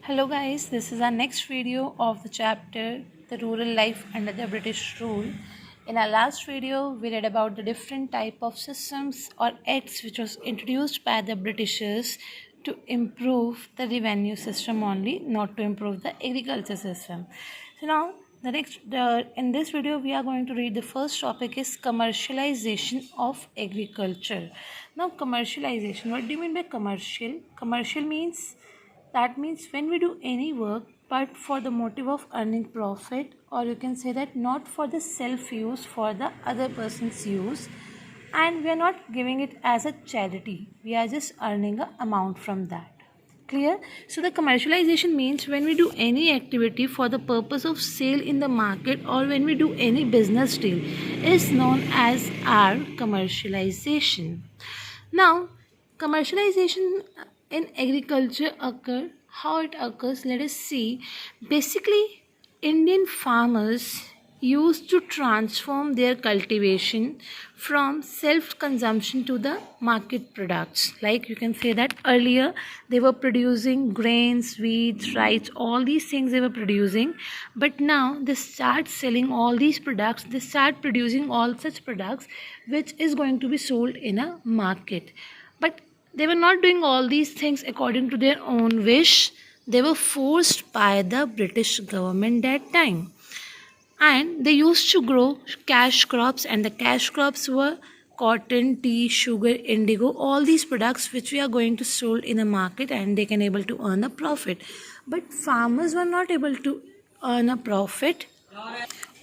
Hello guys, this is our next video of the chapter The Rural Life Under the British Rule. In our last video, we read about the different type of systems or acts which was introduced by the Britishers to improve the revenue system only, not to improve the agriculture system. So now in this video we are going to read the first topic is commercialization of agriculture. Now commercialization, what do you mean by commercial? Commercial means when we do any work but for the motive of earning profit, or you can say that not for the self use, for the other person's use, and we are not giving it as a charity, we are just earning a amount from that. Clear? So the commercialization means when we do any activity for the purpose of sale in the market, or when we do any business deal, is known as our commercialization. Now commercialization in agriculture occur. How it occurs, let us see. Basically, Indian farmers used to transform their cultivation from self-consumption to the market products. Like you can say that earlier they were producing grains, wheat, rice, all these things they were producing, but now they start selling all these products, they start producing all such products which is going to be sold in a market. But they were not doing all these things according to their own wish. They were forced by the British government that time. And they used to grow cash crops, and the cash crops were cotton, tea, sugar, indigo, all these products which we are going to sell in the market, and they can able to earn a profit. But farmers were not able to earn a profit.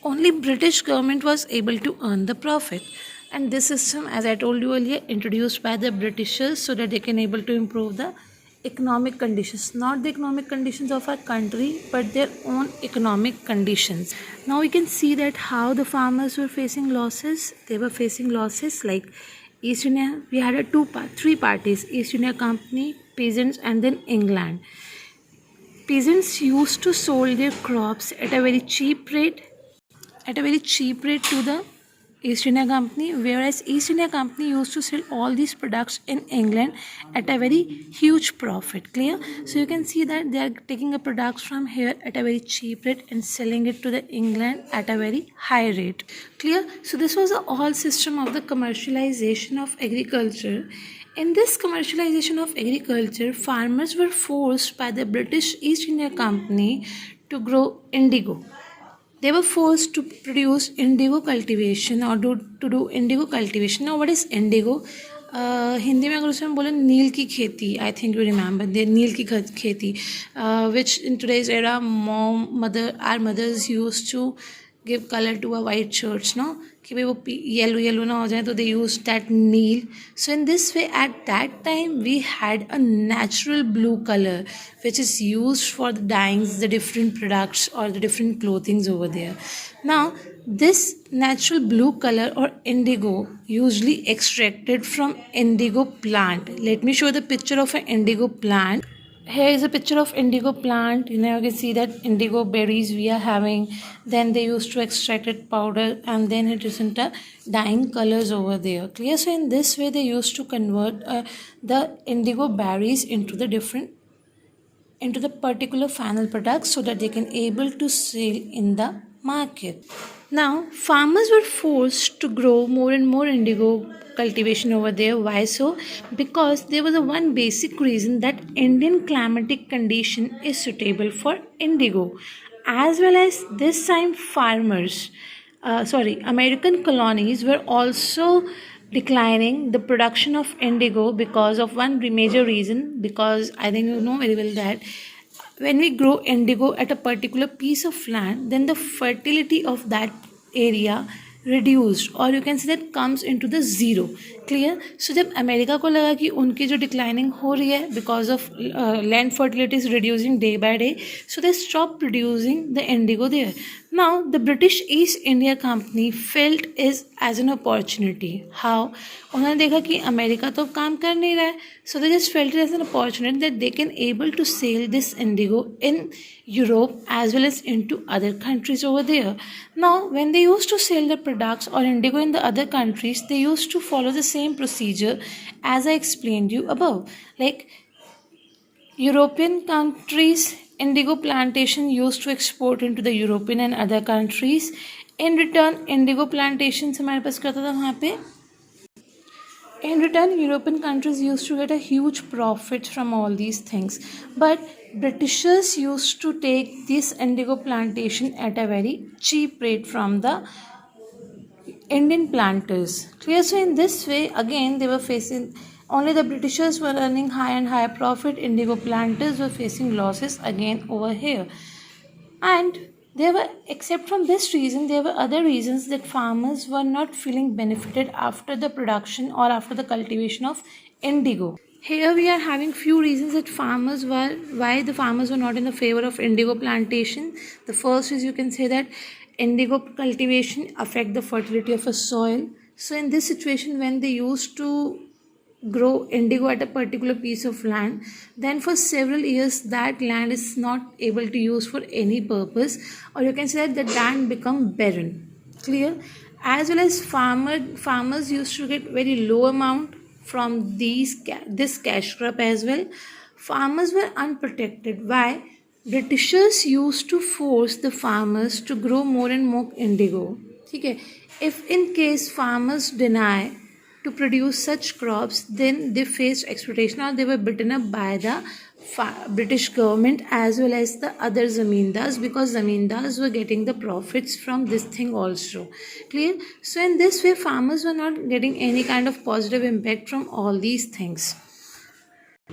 Only British government was able to earn the profit. And this system, as I told you earlier, introduced by the Britishers so that they can able to improve the economic conditions, not the economic conditions of our country, but their own economic conditions. Now we can see that how the farmers were facing losses. They were facing losses like East India. We had three parties: East India Company, peasants, and then England. Peasants used to sell their crops at a very cheap rate to the East India Company, whereas East India Company used to sell all these products in England at a very huge profit. Clear? So you can see that they are taking the products from here at a very cheap rate and selling it to the England at a very high rate. Clear? So this was the all system of the commercialization of agriculture. In this commercialization of agriculture, farmers were forced by the British East India Company to grow indigo. They were forced to produce indigo cultivation or to do indigo cultivation. Now what is indigo? Hindi में अगर उसमें बोले नील की खेती, I think you remember the नील की खेती, which in today's era our mothers used to give color to a white shirts, no, कि भाई वो येलो ना हो जाए, तो they used that neel. So in this way, at that time we had a natural blue color which is used for the dyeings, the different products or the different clothings over there. Now this natural blue color or indigo usually extracted from indigo plant. Let me show the picture of an indigo plant. Here is a picture of indigo plant. You can see that indigo berries we are having. Then they used to extract it powder, and then it is into dyeing colors over there. Clear? So in this way they used to convert the indigo berries into the particular final products so that they can able to sell in the market. Now farmers were forced to grow more and more indigo cultivation over there. Why so? Because there was a one basic reason that Indian climatic condition is suitable for indigo, as well as this time American colonies were also declining the production of indigo because of one major reason. Because I think you know very well that when we grow indigo at a particular piece of land, then the fertility of that area reduced, or you can say that comes into the zero. Clear? So जब America को लगा कि उनकी जो declining हो रही है because of land fertility is reducing day by day, so they stopped producing the indigo there. Now the British East India Company felt is as an opportunity. How? उन्होंने देखा कि अमेरिका तो काम कर नहीं रहा है, so they just felt it as an opportunity that they can able to sell this indigo in Europe as well as into other countries over there. Now when they used to sell the products or indigo in the other countries, they used to follow the same procedure as I explained you above. Like European countries indigo plantation used to export into the European and other countries. In return, indigo plantation से हमारे पास क्या होता था वहाँ पे? In return, European countries used to get a huge profit from all these things. But Britishers used to take this indigo plantation at a very cheap rate from the Indian planters. Clear? So in this way, again, they were facing only the Britishers were earning higher and higher profit. Indigo planters were facing losses again over here. And there were, except from this reason, there were other reasons that farmers were not feeling benefited after the production or after the cultivation of indigo. Here we are having few reasons that why the farmers were not in the favor of indigo plantation. The first is, you can say that indigo cultivation affect the fertility of a soil. So in this situation, when they used to grow indigo at a particular piece of land, then for several years that land is not able to use for any purpose, or you can say that the land become barren. Clear? As well as farmers used to get very low amount from this cash crop as well. Farmers were unprotected. Why? Britishers used to force the farmers to grow more and more indigo. Okay? If in case farmers deny to produce such crops, then they faced exploitation or they were beaten up by the British government as well as the other zamindars, because zamindars were getting the profits from this thing also. Clear? So in this way, farmers were not getting any kind of positive impact from all these things.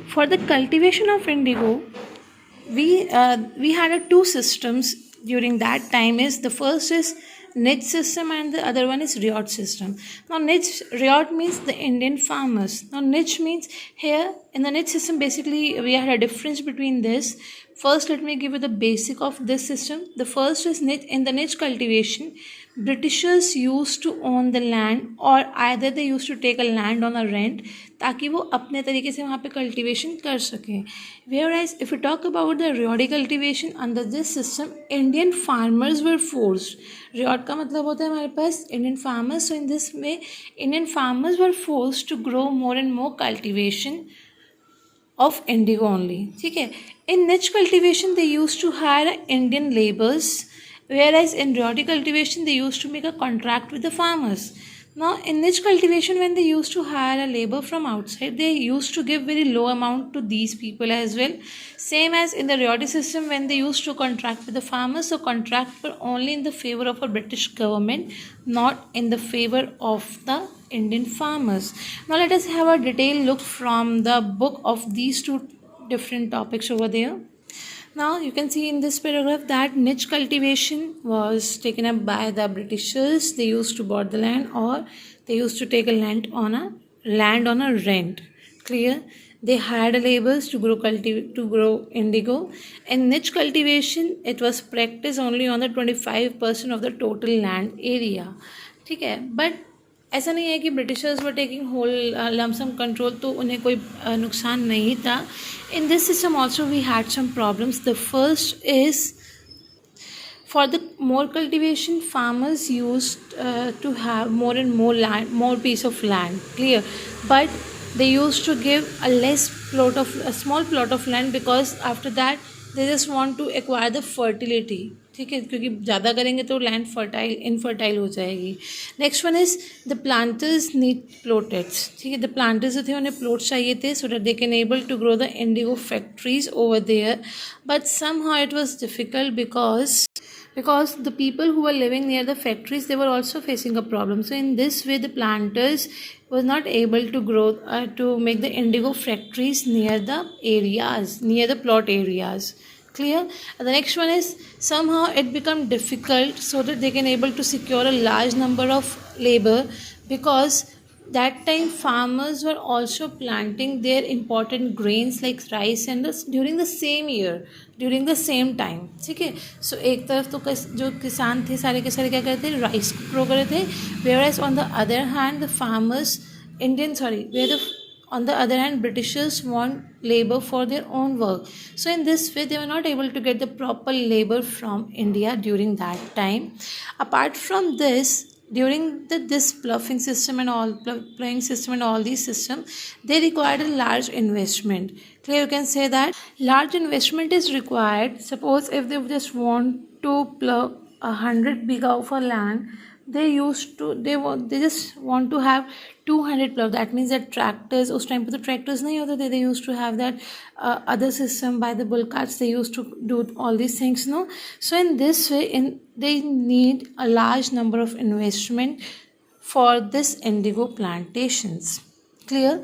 For the cultivation of indigo, we had two systems during that time. Is the first is niche system and the other one is riot system. Now riot means the Indian farmers. Now niche means, here in the niche system, basically we had a difference between this. First, let me give you the basic of this system. The first is niche. In the niche cultivation, Britishers used to own the land, or either they used to take a land on a rent ताकि वो अपने तरीके से वहाँ पे cultivation कर सकें. Whereas if we talk about the riot cultivation, under this system Indian farmers were forced. Riot का मतलब होता है हमारे पास Indian farmers. So in this way, Indian farmers were forced to grow more and more cultivation of indigo only. ठीक है? In niche cultivation, they used to hire Indian laborers, whereas in riot cultivation, they used to make a contract with the farmers. Now, in niche cultivation, when they used to hire a labor from outside, they used to give very low amount to these people as well. Same as in the riot system, when they used to contract with the farmers, so contract were only in the favor of a British government, not in the favor of the Indian farmers. Now, let us have a detailed look from the book of these two different topics over there. Now you can see in this paragraph that niche cultivation was taken up by the Britishers. They used to buy the land, or they used to take a land on a rent. Clear? They hired laborers to grow indigo. In niche cultivation, it was practiced only on the 25% of the total land area. ठीक है? But ऐसा नहीं है कि Britishers were taking whole lump sum control, तो उन्हें कोई नुकसान नहीं था. In this system also we had some problems. The first is, for the more cultivation, farmers used to have more and more land, more piece of land. Clear? But they used to give a small plot of land, because after that they just want to acquire the fertility. ठीक है? क्योंकि ज़्यादा करेंगे तो land infertile हो जाएगी. Next one is the planters need plotteds. ठीक है? द प्लांटर्स जो थे उन्हें प्लॉट चाहिए थे, so that they can able to grow the indigo factories over there. But somehow it was difficult because the people who were living near the factories, they were also facing a problem. So in this way, the planters was not able to grow to make the indigo factories near the plot areas. Clear? The next one is, somehow it become difficult so that they can able to secure a large number of labor, because that time farmers were also planting their important grains like rice and during the same year, during the same time. ठीक है? सो एक तरफ तो जो किसान थे सारे के सारे क्या करते थे, राइस ग्रो कर रहे थे. whereas on the other hand the farmers on the other hand, Britishers want labor for their own work. So in this way, they were not able to get the proper labor from India during that time. Apart from this, during this ploughing system and all these systems, they required a large investment. Clear, you can say that large investment is required. Suppose if they just want to plow 100 bigha of a land, they just want to have 200 plow. That means that tractors, उस time पे तो tractors नहीं होते थे, they used to have that other system by the bull carts. They used to do all these things, no. So in this way, they need a large number of investment for this indigo plantations. Clear.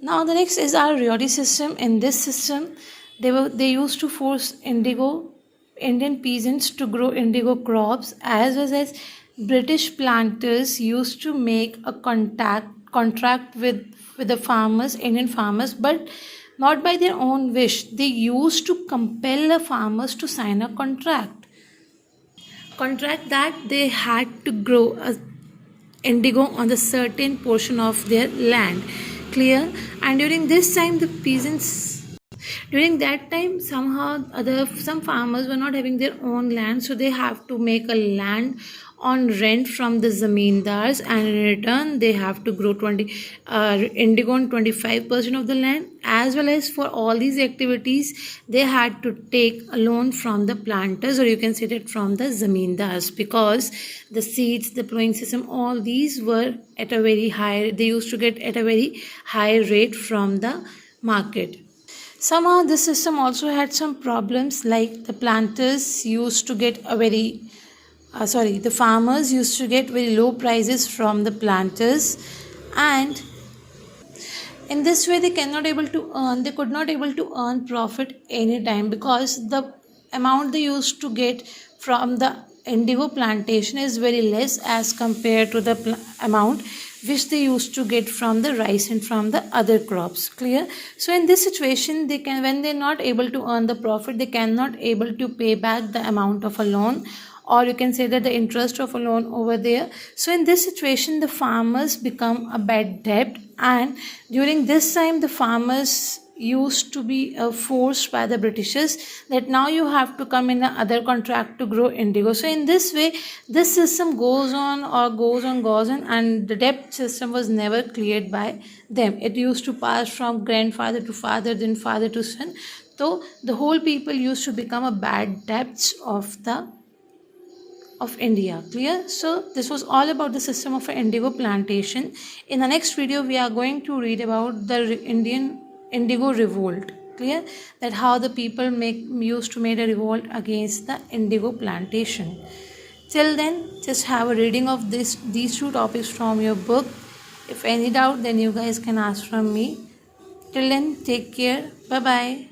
Now the next is our Riori system. In this system, they used to force Indian peasants to grow indigo crops, as well as British planters used to make a contract with the farmers, Indian farmers, but not by their own wish. They used to compel the farmers to sign a contract that they had to grow indigo on the certain portion of their land. Clear. And during this time, the peasants, during that time, somehow some farmers were not having their own land, so they have to make a land on rent from the zamindars, and in return they have to grow indigo on 25% of the land. As well as for all these activities, they had to take a loan from the planters, or you can say that from the zamindars, because the seeds, the plowing system, all these were at a very high, they used to get at a very high rate from the market. Somehow this system also had some problems, like the planters used to get the farmers used to get very low prices from the planters, and in this way they could not able to earn profit anytime, because the amount they used to get from the indigo plantation is very less as compared to the amount which they used to get from the rice and from the other crops. Clear. So in this situation, when they're not able to earn the profit, they cannot able to pay back the amount of a loan, or you can say that the interest of a loan over there. So in this situation, the farmers become a bad debt, and during this time the farmers used to be forced by the Britishers that now you have to come in another contract to grow indigo. So in this way, this system goes on, and the debt system was never cleared by them. It used to pass from grandfather to father, then father to son. So the whole people used to become a bad debts of India. Clear. So this was all about the system of indigo plantation. In the next video, we are going to read about the Indian indigo revolt. Clear. That how the people used to make a revolt against the indigo plantation. Till then, just have a reading of these two topics from your book. If any doubt, then you guys can ask from me. Till then, take care. Bye bye.